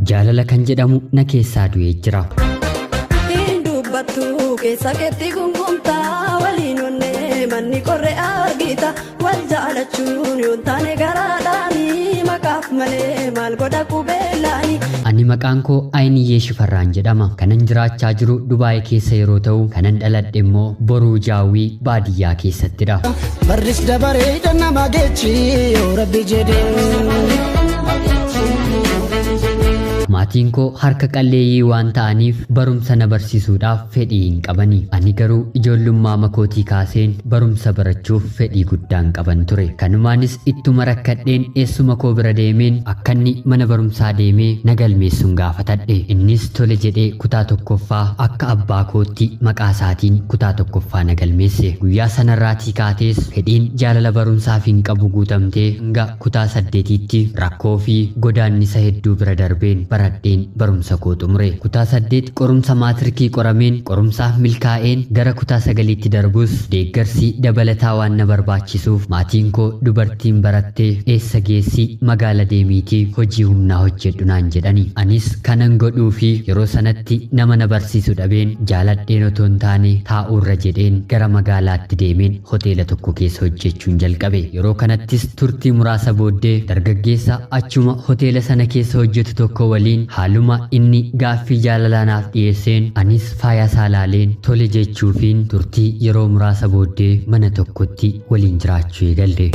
Jaalala kan jedhamu na keessaa du'ee jira. Hindubbatu keessa keetti gunguntaa waliin onnee manni qorre argita wal jaalachuun yoo taane garaadhaanii maqaaf malee maal godha qubeelaani. Ani maqaan koo Ayiniyyee Shifarraan jedhama. Kanan jiraachaa jiru Dubaay keessa yeroo ta'u kanan dhaladhe immoo Boruu Jaawii baadiyyaa keessattidha. Barris dabaree nama geechi yoo rabbi jedhee. Maatiin koo harka qalleeyyii waan ta'aniif barumsa na barsiisuudhaaf fedhii hin qabani. Ani garuu ijoollummaa makootii kaaseen barumsa barachuuf fedhii guddaan qaban ture. Kanumaanis ittuma rakkadheen eessuma koo bira deemeen akka inni mana barumsaa deemee na galmeessuun gaafatadhe. Innis tole jedhee kutaa tokkoffaa akka abbaa kootti maqaa isaatiin kutaa tokkoffaa na galmeesse. Guyyaa sanarraatii kaatees fedhiin jaalala barumsaaf hin qabu guutamtee hanga kutaa 8tti rakkoo fi godaannisa hedduu bira darbeen baradheen barumsa koo xumure. Kutaa 8 qorumsa maatirikii qorameen qorumsaaf milkaa'een gara kutaa 9tti darbus deeggarsi dabalataa waan na barbaachisuuf maatiin koo dubartiin barattee eessa geessi magaala deemiitii hojii humnaa hojjedhu naan jedhani. Anis kanan godhuu fi yeroo sanatti nama na barsiisu dhabeen jaaladheen otoo hin taane taa'uurra jedheen gara magaalaatti deemeen hoteela tokko keessa hojjechuun jalqabe. Yeroo kanattis turtii muraasa booddee dargaggeessa achuma hoteela sana keessa hojjetu tokko waliin haaluma inni gaaffii jaalalaa naaf dhiyeesseen anis faaya isaa laaleen tole jechuufiin turtii yeroo muraasa booddee mana tokkotti waliin jiraachuu eegalle.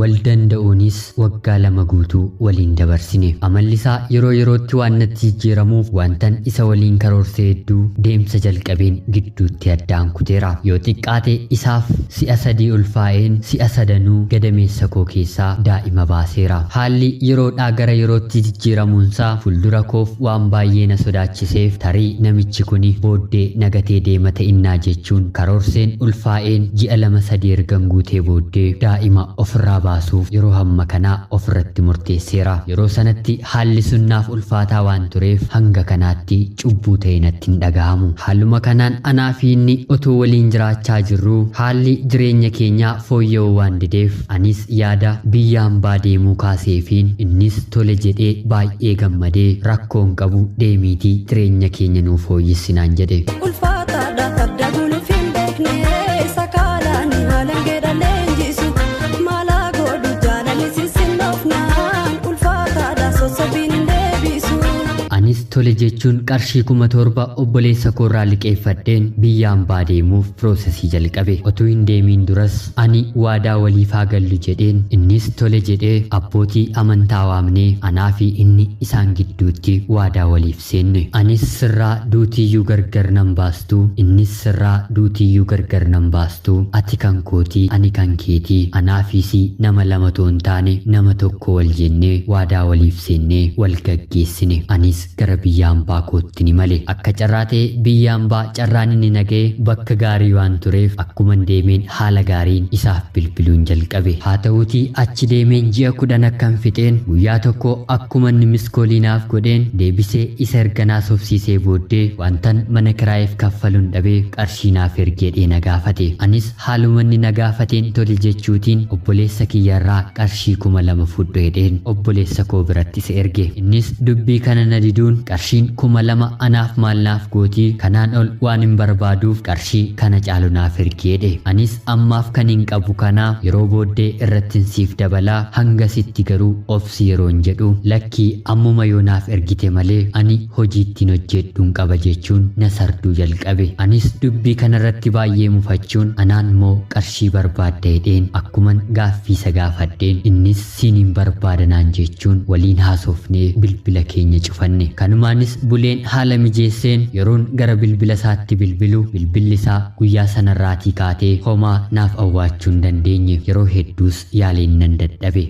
Wal danda'uunis waggaa 2 guutuu waliin dabarsine. Amalli isaa yeroo yerootti waan natti jijjiiramuuf wantan isa waliin karoorsee hedduu deemsa jalqabeen gidduutti addaan kuteera. Yoo xiqqaate isaaf si'a 3 ulfaa'een si'a 3 gadameessa koo keessaa daa'ima baaseera. Haalli yeroodhaa gara yerootti jijjiiramuunsaa fuuldura koof waan baay'ee na sodaachiseef tarii namichi kuni booddee nagatee deema ta'innaa jechuun karoorseen ulfaa'een ji'a 2-3 ergan guutee booddee daa'ima ofirraa baasuuf yeroo hamma kanaa ofirratti murteesseera. Yeroo sanatti haalli sunnaaf ulfaataa waan tureef hanga kanaatti cubbuu ta'e natti hin dhaga'amu. Haaluma kanaan anaa fi inni otoo waliin jiraachaa jirru haalli jireenya keenyaa fooyya'uu waan dideef anis yaada biyya hambaa deemuu kaaseefiin innis tole jedhee baay'ee gammadee rakkoon qabu deemiitii jireenya keenya nuuf fooyyessinaan jedhe. Ulfaataadha farda guluuf hin beekne sakaalaan haala geedhaleen jisu. Anis tole jechuun qarshii 7,000 obboleessa koorraa liqeeffadheen biyya hambaa deemuuf piroosesii jalqabe. Otoo hin deemiin duras ani waadaa waliif haa gallu jedheen innis tole jedhee abbootii amantaa waamnee anaa fi inni isaan gidduutti waadaa waliif seenne. Anis sirraa duutiyyuu gargar nan baastu, innis sirraa duutiyyuu gargar nan baastu, ati kan kootii ani kan keetii, anaa fi si nama 2 toon taane nama tokko wal jennee waadaa waliif seennee wal gaggeessine. Anis gara biyya hambaa kootti ni male. Akka carraa ta'e biyya hambaa carraan inni nagee bakka gaarii waan tureef akkuma deemeen haala gaariin isaaf bilbiluun jalqabe. Haa ta'uutii achi deemeen ji'a 10 akkan fixeen guyyaa tokko akkuma inni miskooliinaaf godheen deebisee isa erganaa sobsiisee booddee wantan mana kiraayeef kaffaluun dhabee qarshii naaf ergee na gaafate. Anis haaluma inni na gaafateen tole jechuutiin obboleessa kiyyarraa qarshii 2,000 fudhu jedheen obboleessa koo biratti isa erge. Innis dubbii kana na diduun qarshiin 2,000 anaaf maal naaf gootii kanaan ol waan hin barbaaduuf qarshii kana caalu naaf ergeedhe. Anis ammaaf kan hin qabu kanaa yeroo booddee irrattin siif dabalaa hangasitti garuu obsi yeroon jedhu lakkii ammuma yoo naaf ergite malee ani hojiittiin hojjedhuun qaba jechuun na sarduu jalqabe. Anis dubbii kanarratti baay'ee mufachuun anaan moo qarshii barbaadda jedheen akkuman gaaffiisa gaafadheen innis siin hin barbaadanaan jechuun waliin haasofnee bilbila keenya cufanne. Kanumaanis buleen haala mijeesseen yeroon gara bilbila isaatti bilbilu bilbilli isaa guyyaa sanarraatii kaatee homaa naaf awwaachuu hin dandeenye. Yeroo hedduus yaaleen nan dadhabe.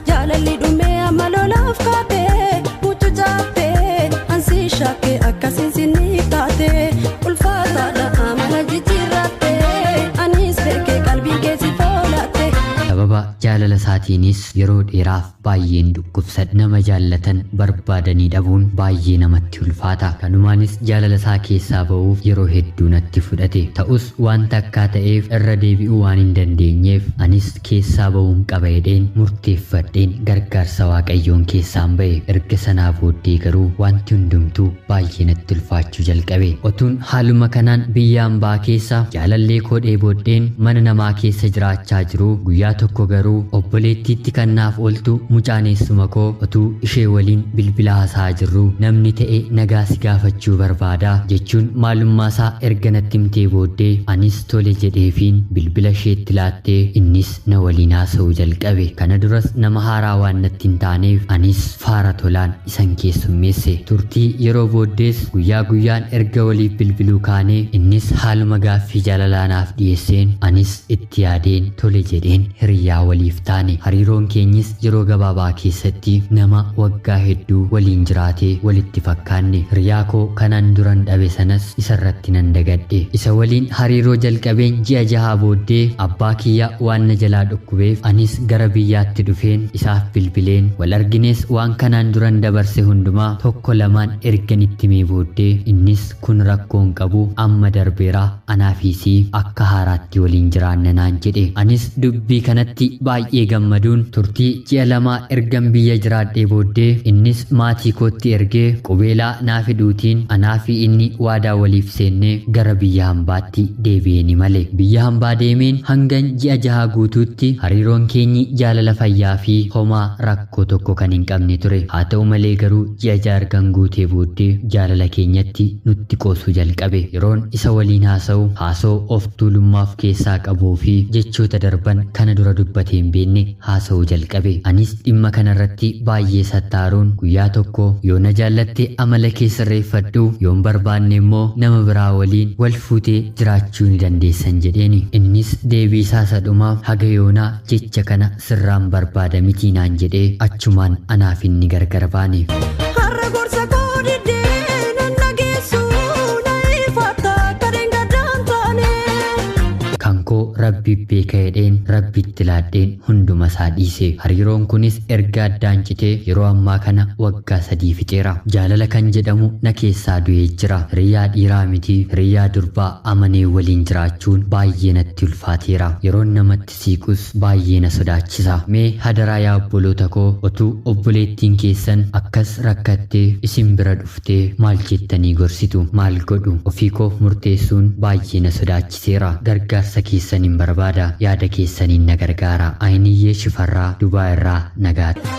Jaalalli dhumee amma lolaaf kaatee mucuu jaaftee ansii shaakee akkasiin sinni taatee ulfaataadha amala jijjiirrattee anis beekee qalbii keessi foolaatte. Sababa jaalala isaatiinis yeroo dheeraaf baay'een dhukkubsadhe. Nama jaallatan barbaadanii dhabuun baay'ee namatti ulfaata. Kanumaanis jaalala isaa keessaa ba'uuf yeroo hedduu natti fudhate. Ta'us wanta akkaa ta'eef irra deebi'uu waan hin dandeenyeef anis keessaa ba'uun qaba jedheen murteeffadheen gargaarsa waaqayyoon keessaan ba'e. Erga sanaa booddee garuu wanti hundumtuu baay'ee natti ulfaachuu jalqabe. Otuun haaluma kanaan biyya hambaa keessa jaalallee koo dheebodheen mana namaa keessa jiraachaa jiru guyyaa tokko garuu obboleettiitti kan naaf ooltu mucaaneessuma koo otuu ishee waliin bilbila haasa'aa jirru namni ta'e nagaa si gaafachuu barbaada jechuun maalummaa isaa erga natti himtee booddee anis tole jedheefiin bilbila isheetti laattee innis na waliin haasa'uu jalqabe. Kana duras nama haaraa waan natti hin taaneef anis faara tolaan isan keessummeesse. Turtii yeroo booddees guyyaa guyyaan erga waliif bilbiluu kaanee innis haaluma gaaffii jaalalaa naaf dhiyeesseen anis itti yaadeen tole jedheen hiriyaa waliif taane. Hariiroon keenyis yeroo gabaabaa keessatti nama waggaa hedduu waliin jiraatee walitti fakkaanne. Hiriyaa koo kanaan duran dhabe sanas isarratti nan dagadhe. Isa waliin hariiroo jalqabeen ji'a 6 booddee abbaa kiyya waan na jalaa dhukkubeef anis gara biyyaatti dhufeen isaaf bilbileen wal argines waan kanaan duran dabarse hundumaa tokko lamaan erganitti mee booddee innis kun rakkoon qabu amma darbeera anaafisii akka haaraatti waliin jiraanna naan jedhe. Anis dubbii kanatti baay'ee gammaduun turtii ji'a 2 ergan biyya jiraadhee booddee innis maatii kootti ergee qubeelaa naa fiduutiin anaa fi inni waadaa waliif seennee gara biyya hambaatti deebi'ee male. Biyya hambaa deemeen hangan ji'a 6 guutuutti hariiroon keenyi jaalala fayyaa fi homaa rakkoo tokko kan hin qabne ture. Haa ta'u malee garuu ji'a 6 ergan guutee booddee jaalala keenyatti nutti qoosuu jalqabe. Yeroon isa waliin haasa'u of tuulummaaf keessaa qabuu fi jechoota darban kana dura dubbatee hin beekne haasa'uu jalqabe. Anis dhimma kanarratti baay'ee sattaaruun guyyaa tokko yoo na jaallatte amala kee sirreeffadhu yoon barbaanne immoo nama biraa waliin wal fuutee jiraachuu ni dandeessan jedheeni. Innis deebii isaa sadhumaaf haga yoonaa jecha kana sirraan barbaada mitii naan jedhee achumaan anaaf inni gargar baane. Har'a gorsa koo diddee nan dhageessu na ifaata kadeen gaddaan taane. Kan koo rabbi beeka jedheen rabbitti laadheen hunduma isaa dhiise. Hariiroon kunis erga addaan citee yeroo ammaa kana waggaa 3 fixeera. Jaalala kan jedhamu na keessaa du'ee jira. Hiriyaa dhiiraa miti hiriyaa durbaa amanee waliin jiraachuun baay'ee natti ulfaateera. Yeroon namatti siiqus baay'ee na sodaachisa. Mee hadaraa yaa obboloota koo otuu obboleettiin keessan akkas rakkattee isin bira dhuftee maal jettanii gorsitu? Maal godhu? Ofii koof murteessuun baay'ee na sodaachiseera. Gargaarsa keessaniin barbaada. Yaada keessaniin na gargaara. Ayiniyyee Shifarraa Dubaa irraa nagaatti.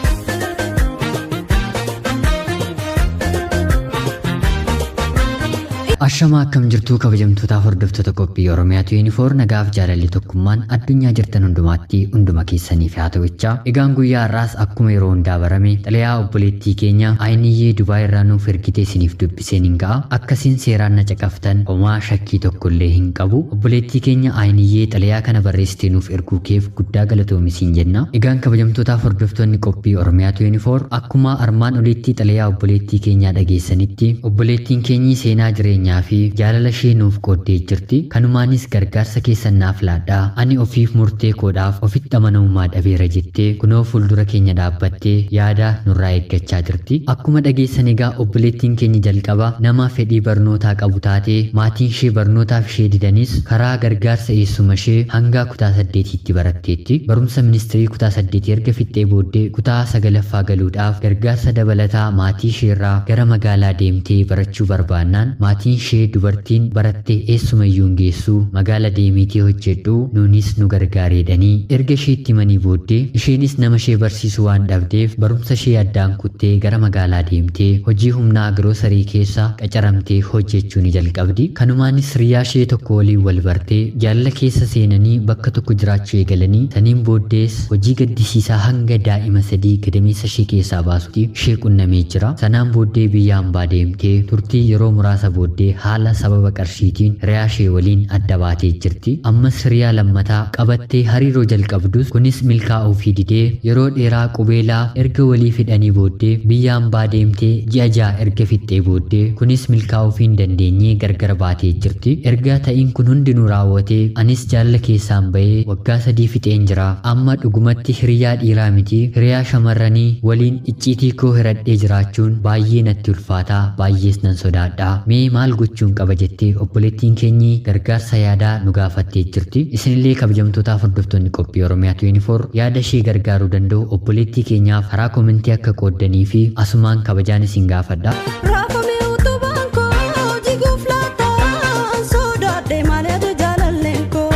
Ashama akkam jirtuu kabajamtoota hordoftoota qophii Oromiyaa 24 nagaaf jaalalli tokkummaan addunyaa jirtan hundumaatti hunduma keessaniif haa ta'uchaa. Egaan guyyaa har'aas akkuma yeroo hundaa barame xalayaa obboleettii keenya Ayiniyyee Dubaa irraa nuuf ergitee isiniif dubbiseen hin ga'a. Akkasiin seeraan na caqaftan homaa shakkii tokkollee hin qabu. Obboleettii keenya Ayiniyyee xalayaa kana barreessitee nuuf erguu keef guddaa galatoomisiin jenna. Egaan kabajamtoota hordoftoonni qophii Oromiyaa 24 akkuma armaan olitti xalayaa obboleettii keenyaa dhageessanitti obboleettiin keenyi seenaa jireenyaa fi jaalala ishee nuuf qooddee jirti. Kanumaanis gargaarsa keessan naaf laadhaa. Ani ofiif murtee koodhaaf ofitti amanamummaa dhabeera jettee kunoo fuuldura keenya dhaabbattee yaada nurraa eeggachaa jirti. Akkuma dhageessan egaa obboleettiin keenya jalqaba nama fedhii barnootaa qabu taatee maatiin ishee barnootaaf ishee didanis karaa gargaarsa eessuma ishee hanga kutaa 8tti baratteetti. Barumsa ministirii kutaa 8 erga fixxee booddee kutaa 9ffaa galuudhaaf gargaarsa dabalataa maatii isheerraa gara magaalaa deemtee barachuu barbaannaan maatiin ishee dubartiin barattee eessumayyuu hin geessu magaala deemiitee hojjedhu nuunis nu gargaareedhanii erga isheetti himanii booddee isheenis nama ishee barsiisu waan dhabdeef barumsa ishee addaan kuttee gara magaalaa deemtee hojii humnaa giroosarii keessa qacaramtee hojjechuu ni jalqabdi. Kanumaanis hiriyaa ishee tokko waliin wal bartee jaalala keessa seenanii bakka tokko jiraachuu eegalanii saniin booddees hojii gaddisiisaa hanga daa'ima 3 gadameessa ishee keessaa baasutti ishee qunnamee jira. Sanaan booddee biyya hambaa deemtee turtii yeroo muraasa booddee haala sababa qarshiitiin hiriyaa ishee waliin adda baatee jirti. Ammas hiriyaa lammataa qabattee hariiroo jalqabdus kunis milkaa'uu fi didee yeroo dheeraa qubeelaa erga walii fidhanii booddee biyya hambaa deemtee ji'a 6 erga fixxee booddee kunis milkaa'uu fi hin dandeenye gargar baatee jirti. Erga ta'iin kun hundinuu raawwatee anis jaalala keessaan bahee waggaa 3 fixeen jira. Amma dhugumatti hiriyaa dhiiraa miti hiriyaa shamarranii waliin icciitii koo hiradhee jiraachuun baay'ee natti ulfaataa baay'ees nan sodaadha. Mee maal gochuun qaba jettee obboleettiin keenyi gargaarsa yaadaa nu gaafattee jirti. Isinillee kabajamtootaaf hordoftoonni qophii Oromiyaa 24 yaada ishee gargaaruu danda'u obboleettii keenyaaf karaa komentii akka qooddanii fi asumaan kabajaan isin gaafadha. Raafamee utubaan koo jiguuf laataa sodaadhee maaliitu jaalalleen koo.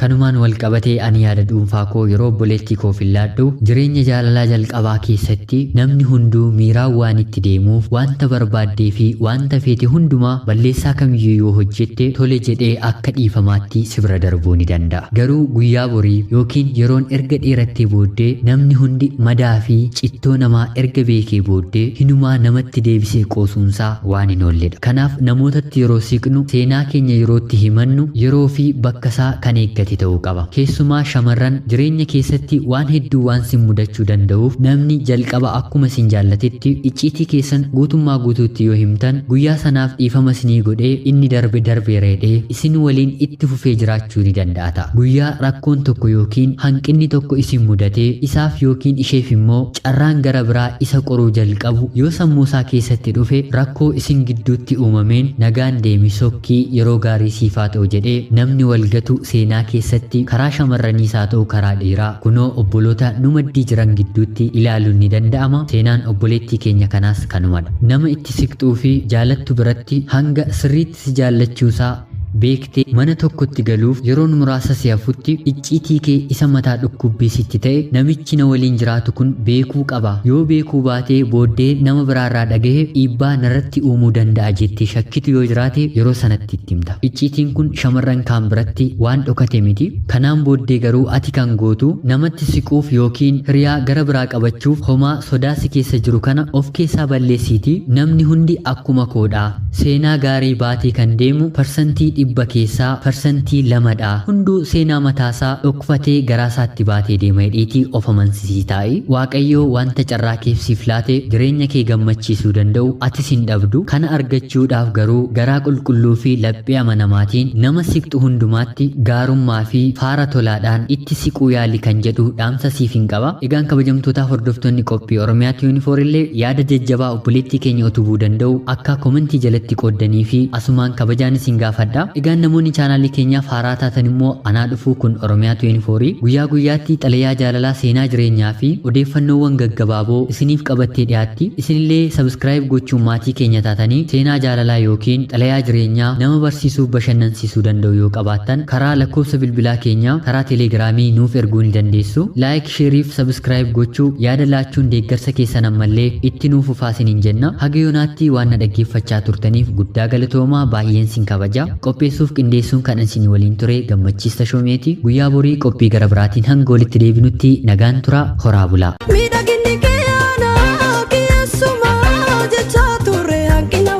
Kanumaan wal qabatee ani yaada dhuunfaa koo yeroo obboleettii koo filladhu jireenya jaalalaa jalqabaa keessatti namni hunduu miiraan waan itti deemuuf wanta barbaaddee fi wanta feete hundumaa balleessaa kamiyyuu yoo hojjette tole jedhee akka dhiifamaatti si bira darbuu ni danda'a. Garuu guyyaa borii yookiin yeroon erga dheerattee booddee namni hundi madaa fi cittoo namaa erga beekee booddee hinumaa namatti deebisee qoosuunsaa waan hin oolledha. Kanaaf namootatti yeroo siqnu seenaa keenya yerootti himannu yeroo fi bakkasaa kan eeggate ta'uu qaba. Keessumaa shamarran jireenya keessatti waan hedduu waan sin mudachuu danda'uuf namni jalqaba akkuma sin jaallatetti icciitii keessan guutummaa guutuutti yoo himtan guyyaa sanaaf dhiifama sinii godhee inni darbeeredhee isin waliin itti fufee jiraachuu ni danda'a ta'a. Guyyaa rakkoon tokko yookiin hanqinni tokko isin mudatee isaaf yookiin isheef immoo carraan gara biraa isa qoruu jalqabu yoo sammuusaa keessatti dhufe rakkoo isin gidduutti uumameen nagaan deemi sokkii yeroo gaarii siifaa ta'u jedhee namni walgatu seenaa keessatti karaa shamarraniis haa ta'u karaa dhiiraa kunoo obboloota nu maddii jiran gidduutti ilaaluun ni danda'ama. Seenaan obboleettii keenya kanaas kanumadha. Nama itti siqxuu fi jaalattu biratti hanga sirriitti si jaallachuusaa beektee mana tokkotti galuuf yeroon muraasa si hafutti icciitii kee isa mataa dhukkubbii sitti ta'e namichi na waliin jiraatu kun beekuu qaba. Yoo beekuu baatee booddee nama biraarraa dhagahe dhiibbaa narratti uumuu danda'a jettee shakkitu yoo jiraate yeroo sanatti itti himta. Icciitiin kun shamarran kaan biratti waan dhokate miti. Kanaan booddee garuu ati kan gootu namatti siquuf yookiin hiriyaa gara biraa qabachuuf homaa sodaasi keessa jiru kana of keessaa balleessiiti. Namni hundi akkuma koodha. Seenaa gaarii baatee kan deemu parsantii dhibba keessaa parsantii 2dha. Hunduu seenaa mataasaa dhokfatee garaasaatti baatee deema hidhiitii of amansisii taa'i. Waaqayyoo wanta carraa keef siif laate jireenya kee gammachiisuu danda'u atis hin dhabdu. Kana argachuudhaaf garuu garaa qulqulluu fi laphee amanamaatiin nama siqxu hundumaatti gaarummaa fi faara tolaadhaan itti siquu yaali kan jedhu dhaamsa siif hin qaba. Egaan kabajamtootaaf hordoftoonni qophii Oromiyaa 24 illee yaada jajjabaa obboleettii keenya utubuu danda'u akka komentii jalatti qooddanii fi asumaan kabajaan isin gaafadha. Egaan namoonni chaanaalii keenyaaf haaraa taatan immoo anaa dhufuu kun Oromiyaa 24 guyyaa guyyaatti xalayaa jaalalaa seenaa jireenyaa fi odeeffannoowwan gaggabaaboo isiniif qabattee dhiyaatti. Isinillee sabskiraayib gochuun maatii keenya taatanii seenaa jaalalaa yookiin xalayaa jireenyaa nama barsiisuuf bashannansiisuu danda'u yoo qabaattan karaa lakkoofsa bilbilaa keenyaa karaa teelegiraamii nuuf erguu ni dandeessu. Laayik sheeriif sabskiraayib gochuu yaada laachuun deeggarsa keessan ammallee itti nuuf ufaasiniin jenna. Haga yoonaatti waan na dhaggeeffachaa turtaniif guddaa galatoomaa baay'een sin kabaja. Qopheessuuf qindeessuun kan isin waliin ture gammachiista shoomeeti. Guyyaa borii qophii gara biraatiin hanga walitti deebinutti nagaan tura horaa bulaa. Miidhaginni kee aanaa keessumaa jechaa turre hanqina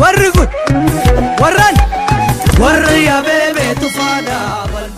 warri kun warraan warra yaabee beetu faadhaa.